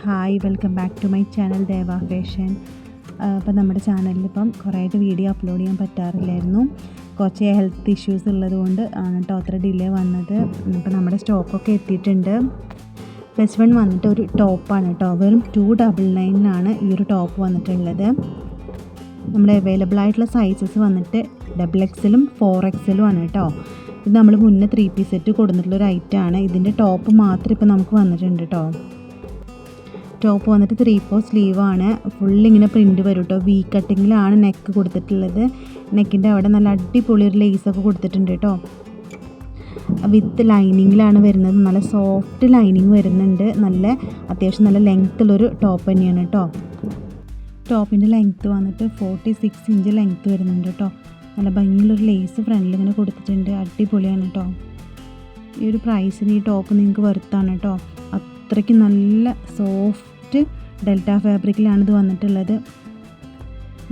Hi, welcome back to my channel Deva fashion. അപ്പം നമ്മുടെ ചാനലിൽ ഇപ്പം കുറേയായിട്ട് വീഡിയോ അപ്ലോഡ് ചെയ്യാൻ പറ്റാറില്ലായിരുന്നു. കുറച്ച് ഹെൽത്ത് ഇഷ്യൂസ് ഉള്ളതുകൊണ്ട് ആണ് കേട്ടോ അത്ര ഡിലേ വന്നത്. അപ്പം നമ്മുടെ സ്റ്റോക്കൊക്കെ എത്തിയിട്ടുണ്ട്. പ്ലസ് വൺ വന്നിട്ട് ഒരു ടോപ്പാണ് കേട്ടോ, വെറും 299 ഈ ഒരു ടോപ്പ് വന്നിട്ടുള്ളത്. നമ്മുടെ അവൈലബിൾ ആയിട്ടുള്ള സൈസസ് വന്നിട്ട് XXL 4XL ആണ് കേട്ടോ. ഇത് നമ്മൾ മുന്നേ 3 പീസ് സെറ്റ് കൊടുത്തിട്ടുള്ളൊരു ഐറ്റമാണ്. ഇതിൻ്റെ ടോപ്പ് മാത്രം ഇപ്പോൾ നമുക്ക് വന്നിട്ടുണ്ട് കേട്ടോ. ടോപ്പ് വന്നിട്ട് 3/4 സ്ലീവാണ്. ഫുള്ളിങ്ങനെ പ്രിൻറ്റ് വരും കേട്ടോ. വി കട്ടിങ്ങിലാണ് നെക്ക് കൊടുത്തിട്ടുള്ളത്. നെക്കിൻ്റെ അവിടെ നല്ല അടിപൊളി ഒരു ലേസൊക്കെ കൊടുത്തിട്ടുണ്ട് കേട്ടോ. വിത്ത് ലൈനിങ്ങിലാണ് വരുന്നത്. നല്ല സോഫ്റ്റ് ലൈനിങ് വരുന്നുണ്ട്. നല്ല അത്യാവശ്യം നല്ല ലെങ്ത്തുള്ളൊരു ടോപ്പ് തന്നെയാണ് കേട്ടോ. ടോപ്പിൻ്റെ ലെങ്ത്ത് വന്നിട്ട് 46 ഇഞ്ച് ലെങ്ത്ത് വരുന്നുണ്ട് കേട്ടോ. നല്ല ഭംഗിയുള്ളൊരു ലേസ് ഫ്രണ്ടിൽ ഇങ്ങനെ കൊടുത്തിട്ടുണ്ട്. അടിപൊളിയാണ് കേട്ടോ. ഈ ഒരു പ്രൈസിന് ഈ ടോപ്പ് നിങ്ങൾക്ക് വെറുത്താണ് കേട്ടോ. അത്രയ്ക്ക് നല്ല സോഫ്റ്റ് ഡെൽറ്റ ഫാബ്രിക്കിലാണ് ഇത് വന്നിട്ടുള്ളത്.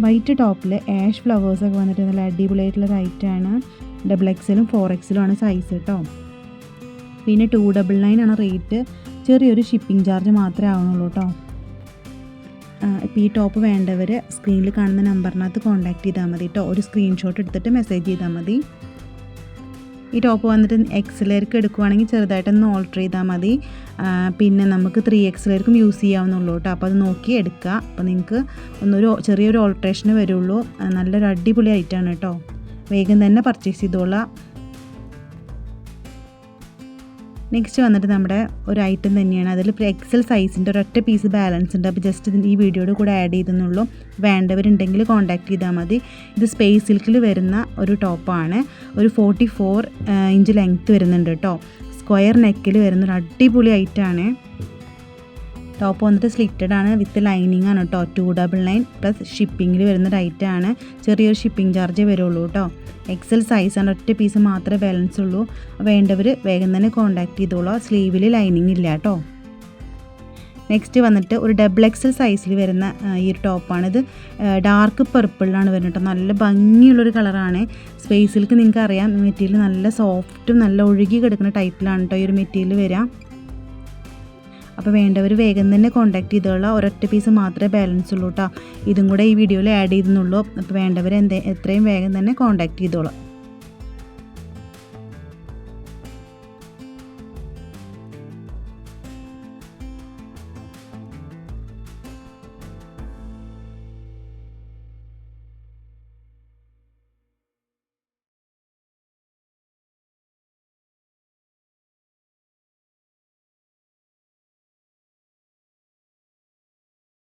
വൈറ്റ് ടോപ്പിൽ ആഷ് ഫ്ലവേഴ്സൊക്കെ വന്നിട്ട് നല്ല അടിപൊളിയായിട്ടുള്ളൊരു ഐറ്റമാണ്. XXL 4XL ആണ് സൈസ് കേട്ടോ. പിന്നെ 299 ആണ് റേറ്റ്. ചെറിയൊരു ഷിപ്പിംഗ് ചാർജ് മാത്രമേ ആവുന്നുള്ളൂ കേട്ടോ. ഇപ്പോൾ ഈ ടോപ്പ് വേണ്ടവർ സ്ക്രീനിൽ കാണുന്ന നമ്പറിനകത്ത് കോൺടാക്റ്റ് ചെയ്താൽ മതി കേട്ടോ. ഒരു സ്ക്രീൻഷോട്ട് എടുത്തിട്ട് മെസ്സേജ് ചെയ്താൽ മതി. ഈ ടോപ്പ് വന്നിട്ട് XLർക്ക് എടുക്കുവാണെങ്കിൽ ചെറുതായിട്ടൊന്ന് ഓൾട്ടർ ചെയ്താൽ മതി. പിന്നെ നമുക്ക് 3XLർക്കും യൂസ് ചെയ്യാവുന്നുള്ളൂ കേട്ടോ. അപ്പോൾ അത് നോക്കി എടുക്കുക. അപ്പോൾ നിങ്ങൾക്ക് ചെറിയൊരു ഓൾട്രേഷന് വരുള്ളൂ. നല്ലൊരു അടിപൊളി ഐറ്റമാണ് കേട്ടോ. വേഗം തന്നെ പർച്ചേസ് ചെയ്തോളാം. നെക്സ്റ്റ് വന്നിട്ട് നമ്മുടെ ഒരു ഐറ്റം തന്നെയാണ്. അതിൽ XL സൈസിൻ്റെ ഒരൊറ്റ പീസ് ബാലൻസ് ഉണ്ട്. അപ്പോൾ ജസ്റ്റ് ഈ വീഡിയോയുടെ കൂടെ ആഡ് ചെയ്തെന്നുള്ളൂ. വേണ്ടവരുണ്ടെങ്കിൽ കോൺടാക്റ്റ് ചെയ്താൽ മതി. ഇത് സ്പേസ് സിൽക്കിൽ വരുന്ന ഒരു ടോപ്പാണ്. ഒരു 44 ഇഞ്ച് ലെങ്ത്ത് വരുന്നുണ്ട് കേട്ടോ. സ്ക്വയർ നെക്കിൽ വരുന്നൊരു അടിപൊളി ഐറ്റമാണ്. ടോപ്പ് വന്നിട്ട് സ്ലിറ്റഡ് ആണ്, വിത്ത് ലൈനിങ് ആണ് കേട്ടോ. 299 പ്ലസ് ഷിപ്പിങ്ങിൽ വരുന്നൊരു ഐറ്റമാണ്. ചെറിയൊരു ഷിപ്പിംഗ് ചാർജേ വരുള്ളൂ കേട്ടോ. XL സൈസാണ്, ഒറ്റ പീസ് മാത്രമേ ബാലൻസ് ഉള്ളൂ. വേണ്ടവർ വേഗം തന്നെ കോൺടാക്റ്റ് ചെയ്തോളൂ. സ്ലീവിൽ ലൈനിങ് ഇല്ല കേട്ടോ. നെക്സ്റ്റ് വന്നിട്ട് ഒരു XXL സൈസിൽ വരുന്ന ഈ ഒരു ടോപ്പാണ്. ഇത് ഡാർക്ക് പർപ്പിളിലാണ് വരുന്നത് കേട്ടോ. നല്ല ഭംഗിയുള്ളൊരു കളറാണ്. സ്പേസിലേക്ക് നിങ്ങൾക്ക് അറിയാം, മെറ്റീരിയൽ നല്ല സോഫ്റ്റും നല്ല ഒഴുകി കിടക്കുന്ന ടൈപ്പിലാണ് കേട്ടോ ഈ ഒരു മെറ്റീരിയൽ വരിക. അപ്പോൾ വേണ്ടവർ വേഗം തന്നെ കോൺടാക്റ്റ് ചെയ്തോളാം. ഒരൊറ്റ പീസ് മാത്രമേ ബാലൻസ് ഉള്ളൂ കേട്ടോ. ഇതും കൂടെ ഈ വീഡിയോയിൽ ആഡ് ചെയ്തെന്നുള്ളൂ. അപ്പോൾ വേണ്ടവർ എത്രയും വേഗം തന്നെ കോൺടാക്റ്റ് ചെയ്തോളാം.